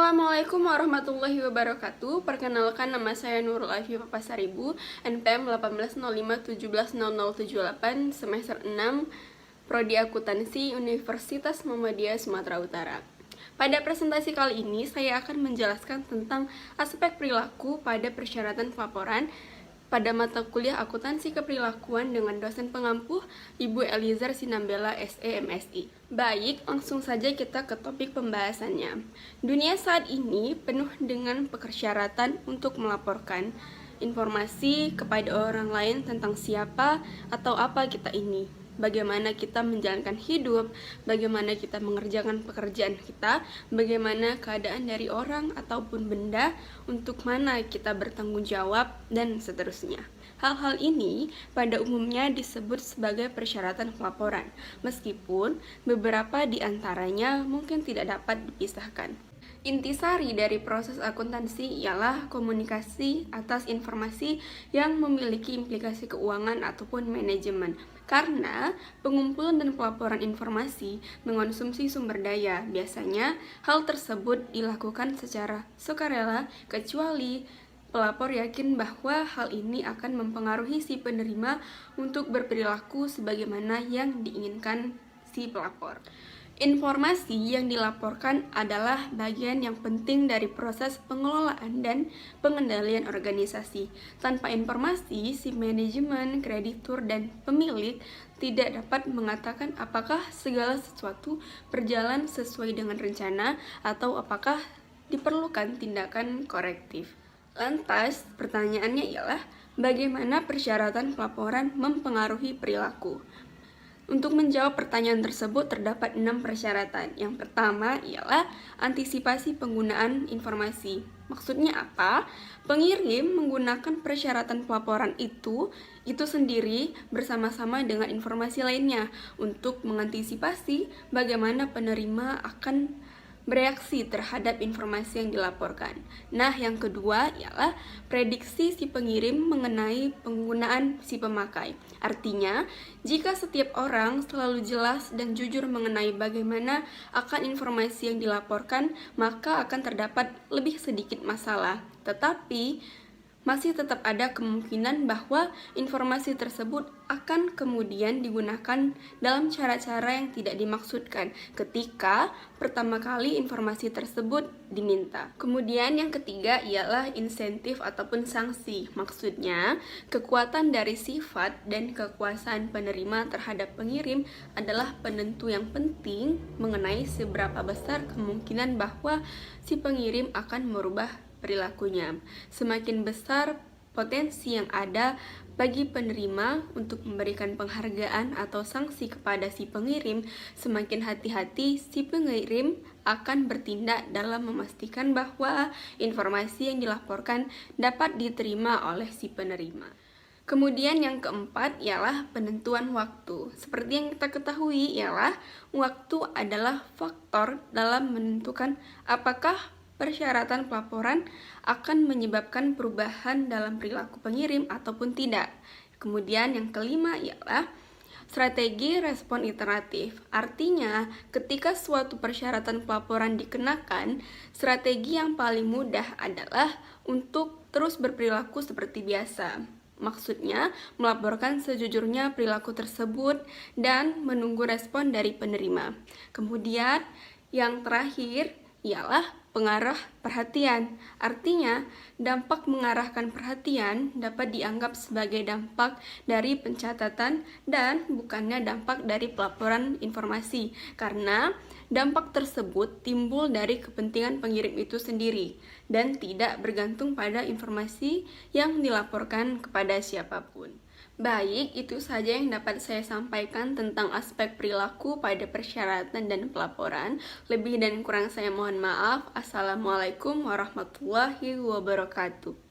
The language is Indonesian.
Assalamualaikum warahmatullahi wabarakatuh. Perkenalkan, nama saya Nurul Afifa Pasaribu, NPM 1805170078, semester 6, Prodi Akuntansi, Universitas Muhammadiyah Sumatera Utara. Pada presentasi kali ini, saya akan menjelaskan tentang aspek perilaku pada persyaratan pelaporan pada mata kuliah Akuntansi Keperilakuan dengan dosen pengampu Ibu Elizar Sinambela, SE, MSI. Baik, langsung saja kita ke topik pembahasannya. Dunia saat ini penuh dengan persyaratan untuk melaporkan informasi kepada orang lain tentang siapa atau apa kita ini, bagaimana kita menjalankan hidup, bagaimana kita mengerjakan pekerjaan kita, bagaimana keadaan dari orang ataupun benda, untuk mana kita bertanggung jawab, dan seterusnya. Hal-hal ini pada umumnya disebut sebagai persyaratan pelaporan, meskipun beberapa di antaranya mungkin tidak dapat dipisahkan. Intisari dari proses akuntansi ialah komunikasi atas informasi yang memiliki implikasi keuangan ataupun manajemen, karena pengumpulan dan pelaporan informasi mengonsumsi sumber daya. Biasanya hal tersebut dilakukan secara sukarela, kecuali pelapor yakin bahwa hal ini akan mempengaruhi si penerima untuk berperilaku sebagaimana yang diinginkan si pelapor. Informasi yang dilaporkan adalah bagian yang penting dari proses pengelolaan dan pengendalian organisasi. Tanpa informasi, si manajemen, kreditur, dan pemilik tidak dapat mengatakan apakah segala sesuatu berjalan sesuai dengan rencana atau apakah diperlukan tindakan korektif. Lantas, pertanyaannya ialah bagaimana persyaratan pelaporan mempengaruhi perilaku? Untuk menjawab pertanyaan tersebut terdapat 6 persyaratan. Yang pertama ialah antisipasi penggunaan informasi. Maksudnya apa? Pengirim menggunakan persyaratan pelaporan itu sendiri bersama-sama dengan informasi lainnya untuk mengantisipasi bagaimana penerima akan bereaksi terhadap informasi yang dilaporkan. Nah, yang kedua ialah prediksi si pengirim mengenai penggunaan si pemakai. Artinya, jika setiap orang selalu jelas dan jujur mengenai bagaimana akan informasi yang dilaporkan, maka akan terdapat lebih sedikit masalah. Tetapi masih tetap ada kemungkinan bahwa informasi tersebut akan kemudian digunakan dalam cara-cara yang tidak dimaksudkan ketika pertama kali informasi tersebut diminta. Kemudian yang ketiga ialah insentif ataupun sanksi. Maksudnya, kekuatan dari sifat dan kekuasaan penerima terhadap pengirim adalah penentu yang penting mengenai seberapa besar kemungkinan bahwa si pengirim akan merubah perilakunya. Semakin besar potensi yang ada bagi penerima untuk memberikan penghargaan atau sanksi kepada si pengirim, semakin hati-hati si pengirim akan bertindak dalam memastikan bahwa informasi yang dilaporkan dapat diterima oleh si penerima. Kemudian yang keempat ialah penentuan waktu. Seperti yang kita ketahui ialah waktu adalah faktor dalam menentukan apakah persyaratan pelaporan akan menyebabkan perubahan dalam perilaku pengirim ataupun tidak. Kemudian yang kelima ialah strategi respon iteratif. Artinya, ketika suatu persyaratan pelaporan dikenakan, strategi yang paling mudah adalah untuk terus berperilaku seperti biasa. Maksudnya, melaporkan sejujurnya perilaku tersebut dan menunggu respon dari penerima. Kemudian, yang terakhir ialah pengarah perhatian. Artinya, dampak mengarahkan perhatian dapat dianggap sebagai dampak dari pencatatan dan bukannya dampak dari pelaporan informasi, karena dampak tersebut timbul dari kepentingan pengirim itu sendiri dan tidak bergantung pada informasi yang dilaporkan kepada siapapun. Baik, itu saja yang dapat saya sampaikan tentang aspek perilaku pada persyaratan dan pelaporan. Lebih dan kurang saya mohon maaf. Assalamualaikum warahmatullahi wabarakatuh.